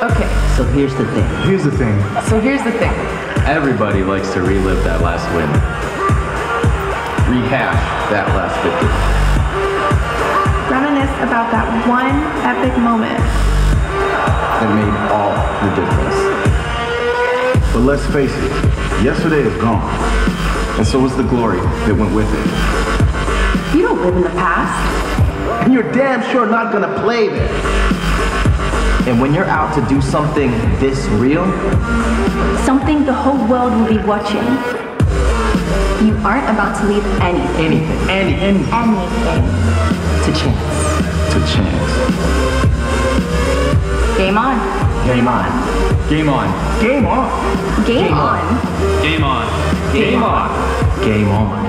Okay. So here's the thing. Here's the thing. Everybody likes to relive that last win. Rehash that last victory. Reminisce about that one epic moment. That made all the difference. But let's face it, yesterday is gone. And so is the glory that went with it. You don't live in the past. And you're damn sure not gonna play there. And when you're out to do something this real, Something the whole world will be watching. You aren't about to leave anything. anything To chance. To chance. Game on. game on. Game on. Game on. Game on. Game on. Game on. Game on.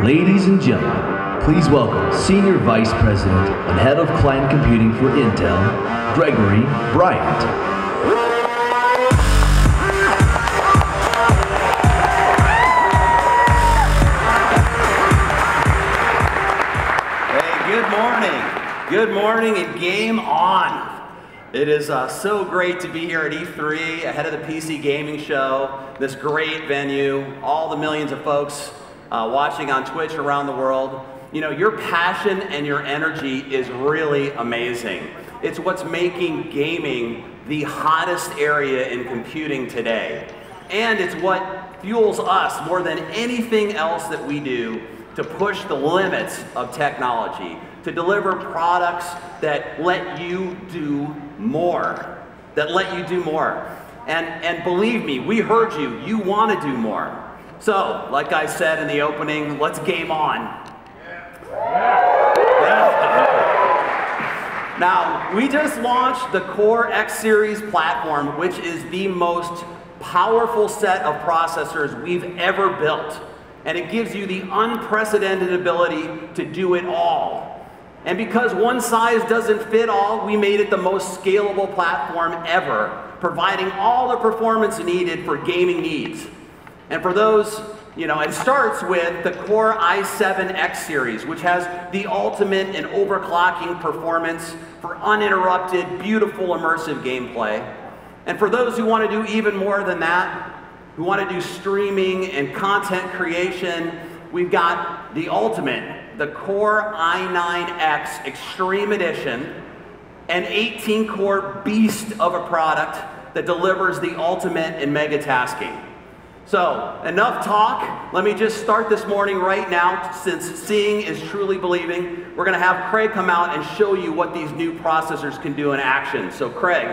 Ladies and gentlemen, please welcome Senior Vice President and Head of Client Computing for Intel, Gregory Bryant. Hey, good morning. Good morning and game on. It is so great to be here at E3, ahead of the PC Gaming Show, this great venue, all the millions of folks watching on Twitch around the world. You know, your passion and your energy is really amazing. It's what's making gaming the hottest area in computing today. And it's what fuels us more than anything else that we do to push the limits of technology, to deliver products that let you do more, And believe me, we heard you. You want to do more. So, like I said in the opening, let's game on. Now, we just launched the Core X Series platform, which is the most powerful set of processors we've ever built. And it gives you the unprecedented ability to do it all. And because one size doesn't fit all, we made it the most scalable platform ever, providing all the performance needed for gaming needs. And for those, you know, it starts with the Core i7 X series, which has the ultimate in overclocking performance for uninterrupted, beautiful, immersive gameplay. And for those who want to do even more than that, who want to do streaming and content creation, we've got the ultimate, the Core i9X Extreme Edition, an 18-core beast of a product that delivers the ultimate in megatasking. So, enough talk. Let me just start this morning right now, since seeing is truly believing. We're going to have Craig come out and show you what these new processors can do in action. So, Craig,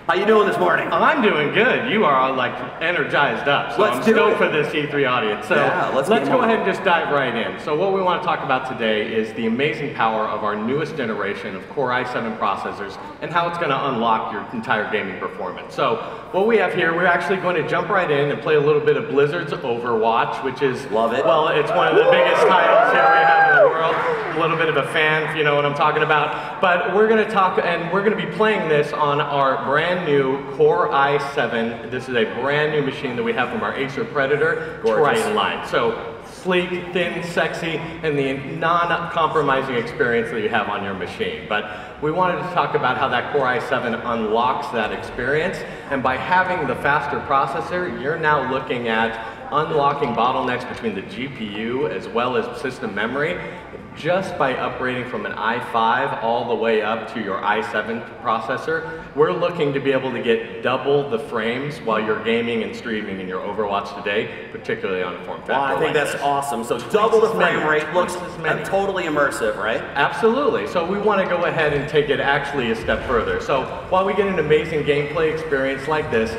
how you doing this morning? I'm doing good. You are all like energized up. So I'm stoked for this E3 audience. So yeah, let's go ahead and just dive right in. So what we want to talk about today is the amazing power of our newest generation of Core i7 processors and how it's going to unlock your entire gaming performance. So what we have here, we're actually going to jump right in and play a little bit of Blizzard's Overwatch, which is, love it. Well, it's one of the biggest titles here we have in the world. A little bit of a fan, if you know what I'm talking about. But we're going to talk, and we're going to be playing this on our brand new Core i7. This is a brand new machine that we have from our Acer Predator Triton line. So sleek, thin, sexy, and the non-compromising experience that you have on your machine. But we wanted to talk about how that Core i7 unlocks that experience. And by having the faster processor, you're now looking at unlocking bottlenecks between the GPU as well as system memory just by upgrading from an i5 all the way up to your i7 processor. We're looking to be able to get double the frames while you're gaming and streaming in your Overwatch today, particularly on a form factor. Well, I think that's awesome. So double the frame rate, looks totally immersive, right? Absolutely. So we want to go ahead and take it actually a step further. So while we get an amazing gameplay experience like this,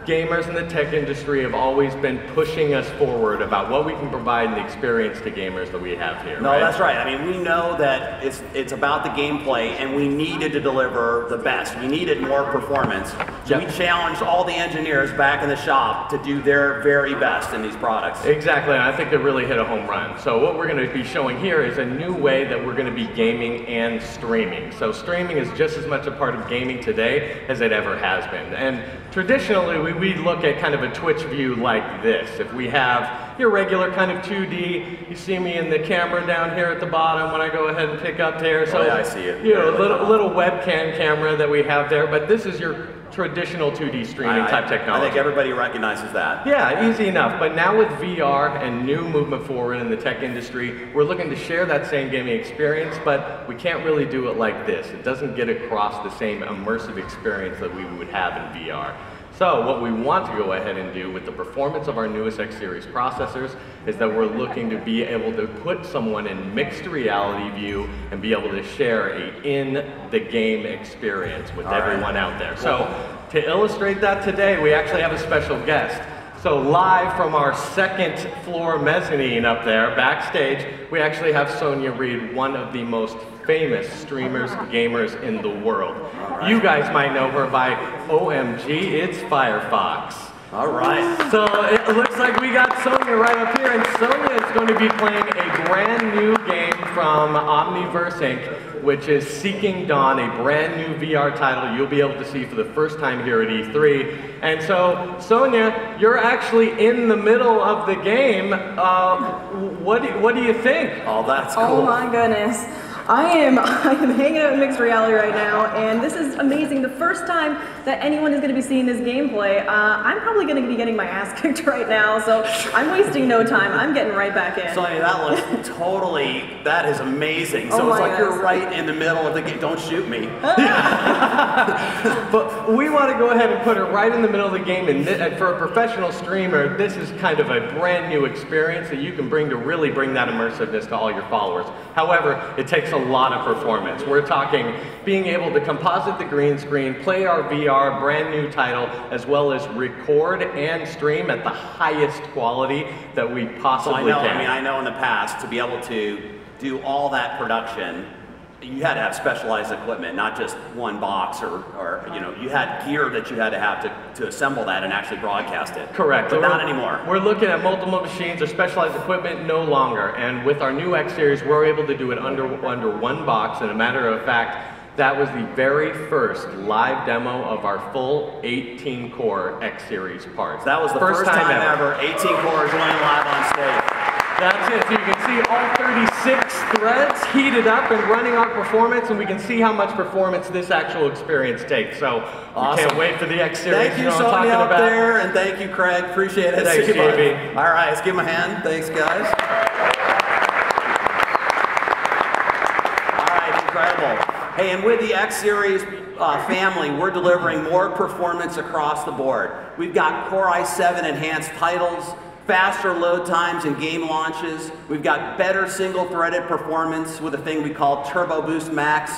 gamers in the tech industry have always been pushing us forward about what we can provide and the experience to gamers that we have here. No, that's right. I mean, we know that it's about the gameplay, and we needed to deliver the best. We needed more performance. So we challenged all the engineers back in the shop to do their very best in these products. Exactly, and I think it really hit a home run. So what we're going to be showing here is a new way that we're going to be gaming and streaming. So streaming is just as much a part of gaming today as it ever has been. And traditionally, we look at kind of a Twitch view like this. If we have your regular kind of 2D. You see me in the camera down here at the bottom when I go ahead and pick up there. So, yeah, I see it. You know, little webcam camera that we have there, but this is your traditional 2D streaming type technology. I think everybody recognizes that. Yeah, easy enough. But now with VR and new movement forward in the tech industry, we're looking to share that same gaming experience, but we can't really do it like this. It doesn't get across the same immersive experience that we would have in VR. So what we want to go ahead and do with the performance of our newest X Series processors is that we're looking to be able to put someone in mixed reality view and be able to share a in-the-game experience with everyone out there. So to illustrate that today, we actually have a special guest. So live from our second floor mezzanine up there, backstage, we actually have Sonia Reed, one of the most famous streamers, gamers in the world. You guys might know her by OMG, it's Firefox. All right. So it looks like we got Sonia right up here, and Sonia is going to be playing a brand new game from Omniverse Inc., which is Seeking Dawn, a brand new VR title you'll be able to see for the first time here at E3. And so, Sonia, you're actually in the middle of the game. What do you think? Oh, that's cool. Oh my goodness. I am hanging out in mixed reality right now, and this is amazing. The first time that anyone is going to be seeing this gameplay, I'm probably going to be getting my ass kicked right now, so I'm wasting no time. I'm getting right back in. Sonia, that looks totally, that is amazing. So Oh it's my like you're goodness. right in the middle of the game. Don't shoot me. But we want to go ahead and put it right in the middle of the game, and for a professional streamer, this is kind of a brand new experience that you can bring to really bring that immersiveness to all your followers. However, it takes a lot of performance. We're talking being able to composite the green screen, play our VR brand new title, as well as record and stream at the highest quality that we So possibly can. I know in the past, to be able to do all that production, you had to have specialized equipment, not just one box or you know, you had gear that you had to have to assemble that and actually broadcast it. Correct. But not anymore. We're looking at multiple machines or specialized equipment no longer. And with our new X Series, we're able to do it under one box. And a matter of fact, that was the very first live demo of our full 18-core X Series parts. That was the first time ever 18 cores going live on stage. That's it. So you can see all 36 threads heated up and running our performance, and we can see how much performance this actual experience takes. So Awesome. we can't wait for the X Series. Thank you, know what I'm Sonia, talking up about. there, and thank you, Craig. Appreciate it. Thanks, See you, bud. JB. All right, let's give him a hand. Thanks, guys. All right, incredible. Hey, and with the X Series family, we're delivering more performance across the board. We've got Core i7 enhanced titles, faster load times and game launches. We've got better single-threaded performance with a thing we call Turbo Boost Max.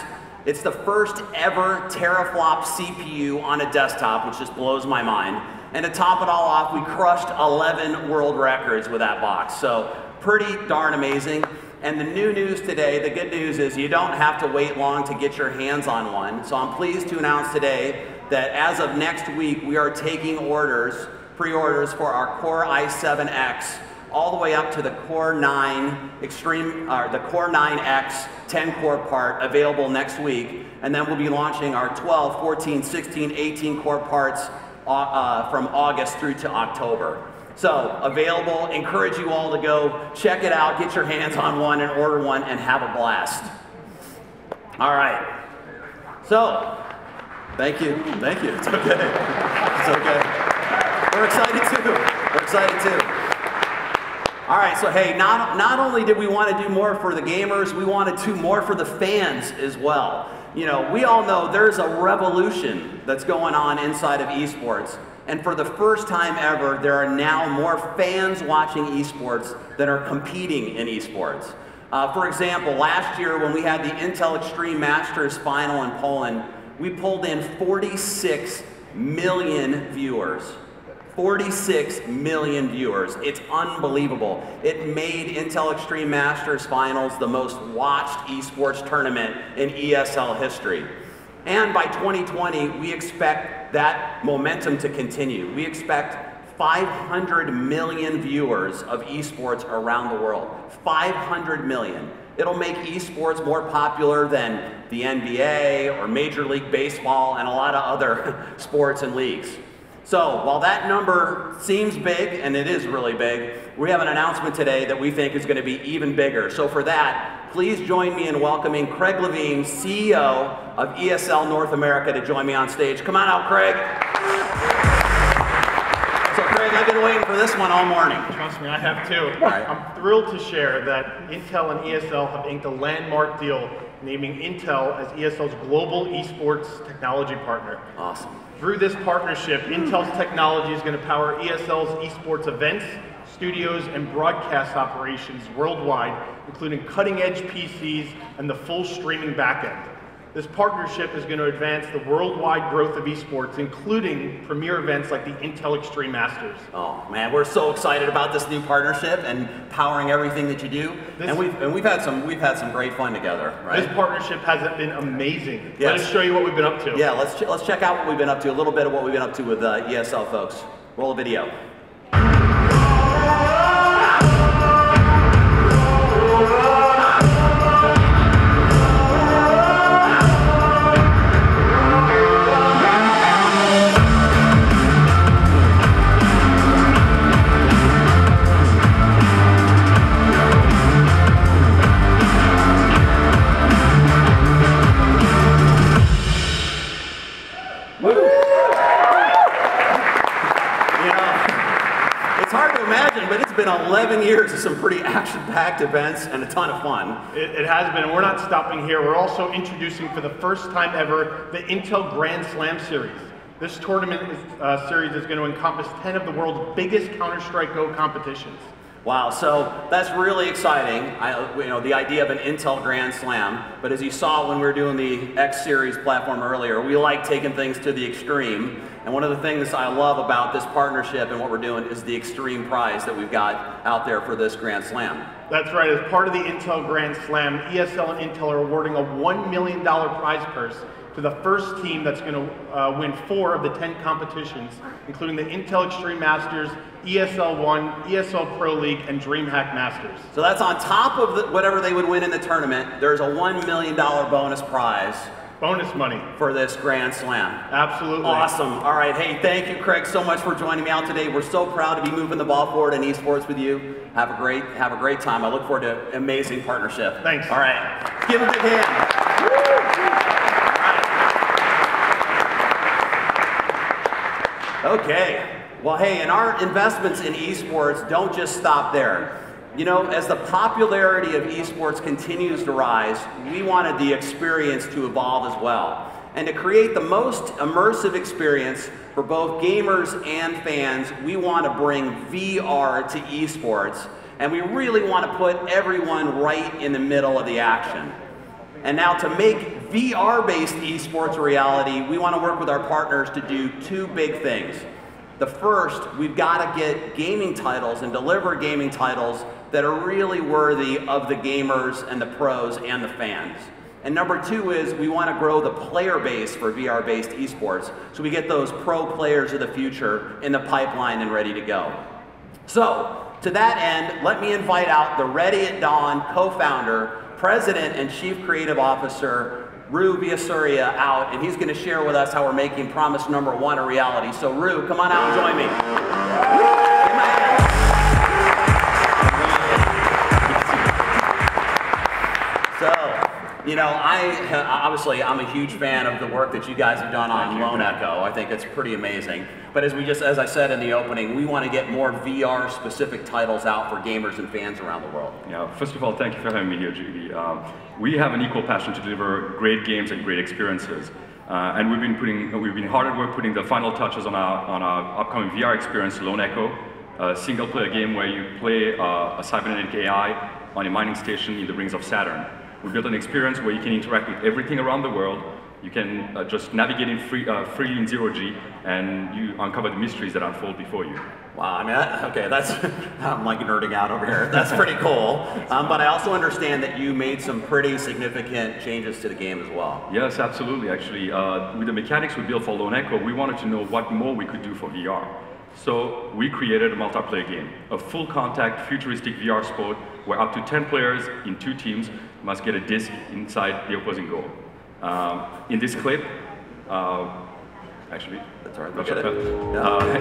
It's the first ever teraflop CPU on a desktop, which just blows my mind. And to top it all off, we crushed 11 world records with that box. So pretty darn amazing. And the new news today, the good news is you don't have to wait long to get your hands on one. So I'm pleased to announce today that as of next week, we are taking orders, pre-orders for our Core i7X, all the way up to the Core 9 Extreme, the Core 9X 10-core part available next week. And then we'll be launching our 12, 14, 16, 18 core parts from August through to October. So available, encourage you all to go check it out, get your hands on one and order one and have a blast. All right, so thank you, it's okay, it's okay. We're excited too, we're excited too. All right, so hey, not only did we want to do more for the gamers, we wanted to do more for the fans as well. You know, we all know there's a revolution that's going on inside of esports. And for the first time ever, there are now more fans watching esports than are competing in esports. For example, last year when we had the Intel Extreme Masters final in Poland, we pulled in 46 million viewers. 46 million viewers. It's unbelievable. It made Intel Extreme Masters Finals the most watched esports tournament in ESL history. And by 2020, we expect that momentum to continue. We expect 500 million viewers of esports around the world. 500 million. It'll make esports more popular than the NBA or Major League Baseball and a lot of other sports and leagues. So while that number seems big, and it is really big, we have an announcement today that we think is going to be even bigger. So for that, please join me in welcoming Craig Levine, CEO of ESL North America, to join me on stage. Come on out, Craig. So Craig, I've been waiting for this one all morning. Trust me, I have too. Right. I'm thrilled to share that Intel and ESL have inked a landmark deal naming Intel as ESL's global esports technology partner. Awesome. Through this partnership, Intel's technology is going to power ESL's esports events, studios, and broadcast operations worldwide, including cutting-edge PCs and the full streaming backend. This partnership is going to advance the worldwide growth of esports, including premier events like the Intel Extreme Masters. Oh man, we're so excited about this new partnership and powering everything that you do. And we've had some great fun together, right? This partnership has been amazing. Yes. Let us show you what we've been up to. Yeah, let's check out what we've been up to. A little bit of what we've been up to with ESL folks. Roll a video. But it's been 11 years of some pretty action-packed events and a ton of fun. It has been, and we're not stopping here. We're also introducing for the first time ever the Intel Grand Slam Series. This tournament series is going to encompass 10 of the world's biggest Counter-Strike Go competitions. Wow, so that's really exciting. The idea of an Intel Grand Slam, but as you saw when we were doing the X Series platform earlier, we like taking things to the extreme. And one of the things I love about this partnership and what we're doing is the extreme prize that we've got out there for this Grand Slam. That's right. As part of the Intel Grand Slam, ESL and Intel are awarding a $1 million prize purse to the first team that's going to win 4 of the 10 competitions, including the Intel Extreme Masters, ESL One, ESL Pro League, and DreamHack Masters. So that's on top of whatever they would win in the tournament. There's a $1 million bonus prize. Bonus money. For this Grand Slam. Absolutely. Awesome. All right. Hey, thank you, Craig, so much for joining me out today. We're so proud to be moving the ball forward in esports with you. Have a great time. I look forward to an amazing partnership. Thanks. All right. Give a big hand. Okay. Well, hey, and our investments in esports don't just stop there. You know, as the popularity of esports continues to rise, we wanted the experience to evolve as well. And to create the most immersive experience for both gamers and fans, we want to bring VR to esports. And we really want to put everyone right in the middle of the action. And now to make VR-based esports a reality, we want to work with our partners to do 2 big things. The first, we've got to get gaming titles and deliver gaming titles that are really worthy of the gamers and the pros and the fans. And number 2 is we want to grow the player base for VR-based esports so we get those pro players of the future in the pipeline and ready to go. So, to that end, let me invite out the Ready at Dawn co-founder, president, and chief creative officer, Roo Viasuria, out, and he's going to share with us how we're making promise number 1 a reality. So Roo, come on out and join me. Give my hand. So, you know, obviously I'm a huge fan of the work that you guys have done on Lone Echo. I think it's pretty amazing. But as I said in the opening, we want to get more VR-specific titles out for gamers and fans around the world. Yeah, first of all, thank you for having me here, JD. We have an equal passion to deliver great games and great experiences. And we've been hard at work putting the final touches on our upcoming VR experience, Lone Echo, a single-player game where you play a cybernetic AI on a mining station in the rings of Saturn. We built an experience where you can interact with everything around the world. You can just navigate in freely in zero-G, and you uncover the mysteries that unfold before you. Wow, I mean, that's, I'm like nerding out over here. That's pretty cool. But I also understand that you made some pretty significant changes to the game as well. Yes, absolutely, actually. With the mechanics we built for Lone Echo, we wanted to know what more we could do for VR. So we created a multiplayer game, a full contact futuristic VR sport where up to 10 players in 2 teams must get a disc inside the opposing goal. In this clip, actually. That's all right. Look at it.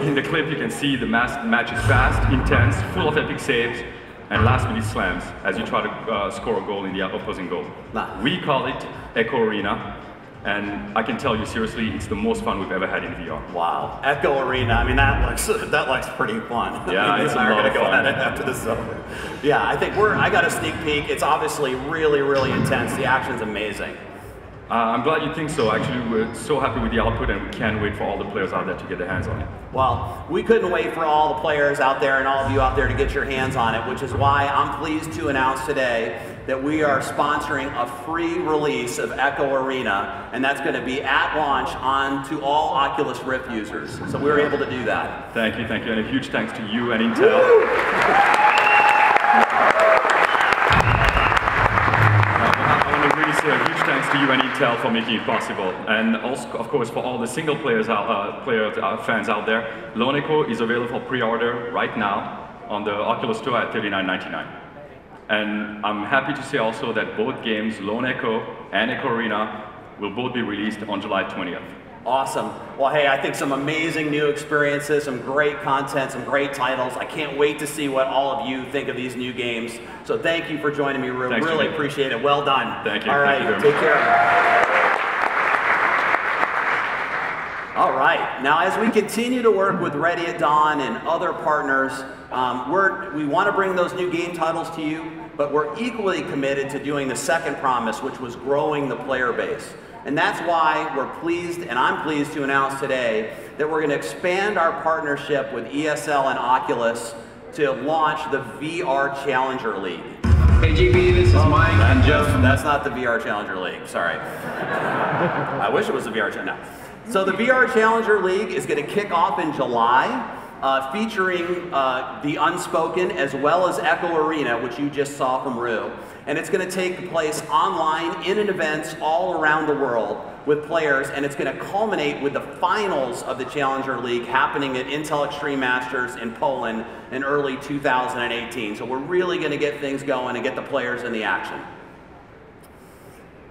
In the clip, you can see the match is fast, intense, full of epic saves, and last-minute slams as you try to score a goal in the opposing goal. We call it Echo Arena, and I can tell you seriously, it's the most fun we've ever had in VR. Wow, Echo Arena. I mean, that looks pretty fun. Yeah, it's a lot of fun. We're gonna go at it after this is over. Yeah, I think I got a sneak peek. It's obviously really, really intense. The action's amazing. I'm glad you think so. Actually, we're so happy with the output, and we can't wait for all the players out there to get their hands on it. Well, we couldn't wait for all the players out there and all of you out there to get your hands on it, which is why I'm pleased to announce today that we are sponsoring a free release of Echo Arena, and that's going to be at launch on to all Oculus Rift users. So we were able to do that. Thank you, and a huge thanks to you and Intel. A huge thanks to you and Intel for making it possible, and also, of course, for all the single fans out there. Lone Echo is available for pre-order right now on the Oculus Store at $39.99. And I'm happy to say also that both games, Lone Echo and Echo Arena, will both be released on July 20th. Awesome. Well, hey, I think some amazing new experiences, some great content, some great titles. I can't wait to see what all of you think of these new games. So thank you for joining me, Rue. Really appreciate it. Well done. Thank you. All right, take care. All right, now as we continue to work with Ready at Dawn and other partners, we want to bring those new game titles to you, but we're equally committed to doing the second promise, which was growing the player base. And that's why we're pleased, and I'm pleased to announce today, that we're going to expand our partnership with ESL and Oculus to launch the VR Challenger League. Hey GB, this is Mike and Jeff. That's not the VR Challenger League, sorry. I wish it was the VR Challenger. No. So the VR Challenger League is going to kick off in July, featuring the Unspoken as well as Echo Arena, which you just saw from Rue. And it's going to take place online in events all around the world with players, and it's going to culminate with the finals of the Challenger League happening at Intel Extreme Masters in Poland in early 2018. So we're really going to get things going and get the players in the action.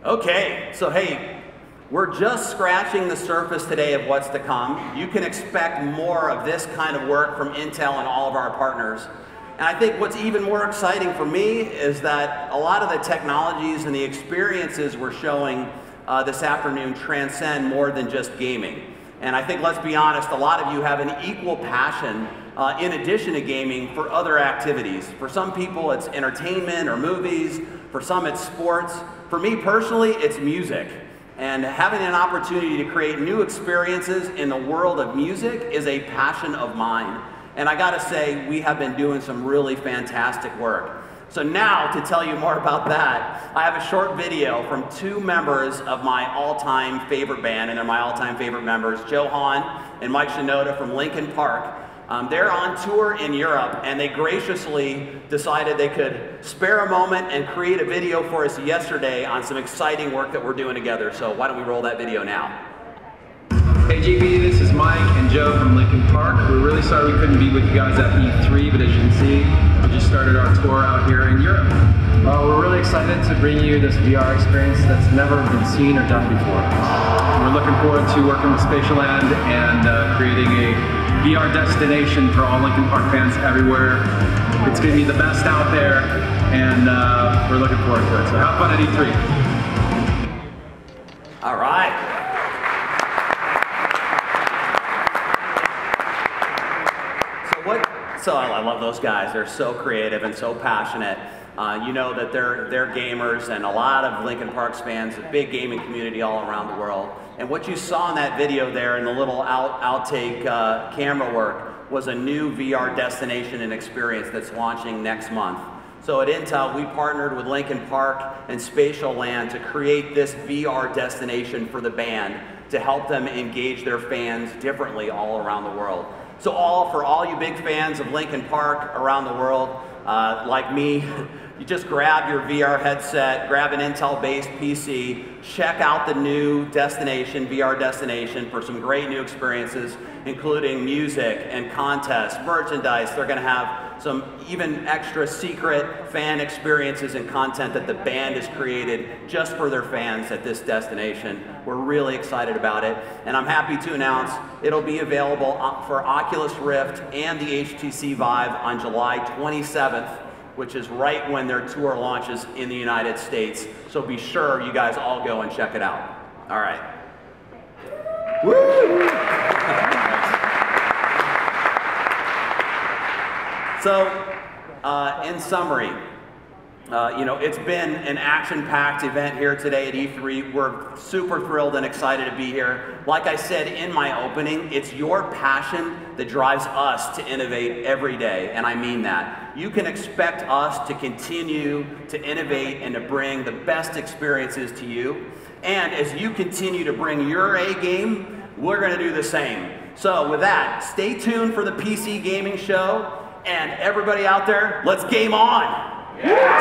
Okay, so hey, we're just scratching the surface today of what's to come. You can expect more of this kind of work from Intel and all of our partners. And I think what's even more exciting for me is that a lot of the technologies and the experiences we're showing this afternoon transcend more than just gaming. And I think, let's be honest, a lot of you have an equal passion in addition to gaming for other activities. For some people it's entertainment or movies, for some it's sports. For me personally, it's music. And having an opportunity to create new experiences in the world of music is a passion of mine. And I gotta say, we have been doing some really fantastic work. So now, to tell you more about that, I have a short video from two members of my all-time favorite band, and they're my all-time favorite members, Joe Hahn and Mike Shinoda from Linkin Park. They're on tour in Europe, and they graciously decided they could spare a moment and create a video for us yesterday on some exciting work that we're doing together. So why don't we roll that video now? Hey GB, this is Mike and Joe from Linkin Park. We're really sorry we couldn't be with you guys at E3, but as you can see, we just started our tour out here in Europe. We're really excited to bring you this VR experience that's never been seen or done before. We're looking forward to working with Spatialand and creating a VR destination for all Linkin Park fans everywhere. It's going to be the best out there, and we're looking forward to it. So have fun at E3. All right. So I love those guys. They're so creative and so passionate. You know that they're gamers, and a lot of Linkin Park's fans, a big gaming community all around the world. And what you saw in that video there in the little outtake camera work was a new VR destination and experience that's launching next month. So at Intel, we partnered with Linkin Park and Spatialand to create this VR destination for the band to help them engage their fans differently all around the world. So for all you big fans of Linkin Park around the world, like me, you just grab your VR headset, grab an Intel-based PC, check out the new destination, VR destination, for some great new experiences, including music and contests, merchandise. They're going to have some even extra secret fan experiences and content that the band has created just for their fans at this destination. We're really excited about it, and I'm happy to announce it'll be available for Oculus Rift and the HTC Vive on July 27th, which is right when their tour launches in the United States. So be sure you guys all go and check it out. All right. Woo! So, in summary, you know, it's been an action-packed event here today at E3. We're super thrilled and excited to be here. Like I said in my opening, it's your passion that drives us to innovate every day, and I mean that. You can expect us to continue to innovate and to bring the best experiences to you. And as you continue to bring your A game, we're going to do the same. So with that, stay tuned for the PC Gaming Show. And everybody out there, let's game on! Yeah.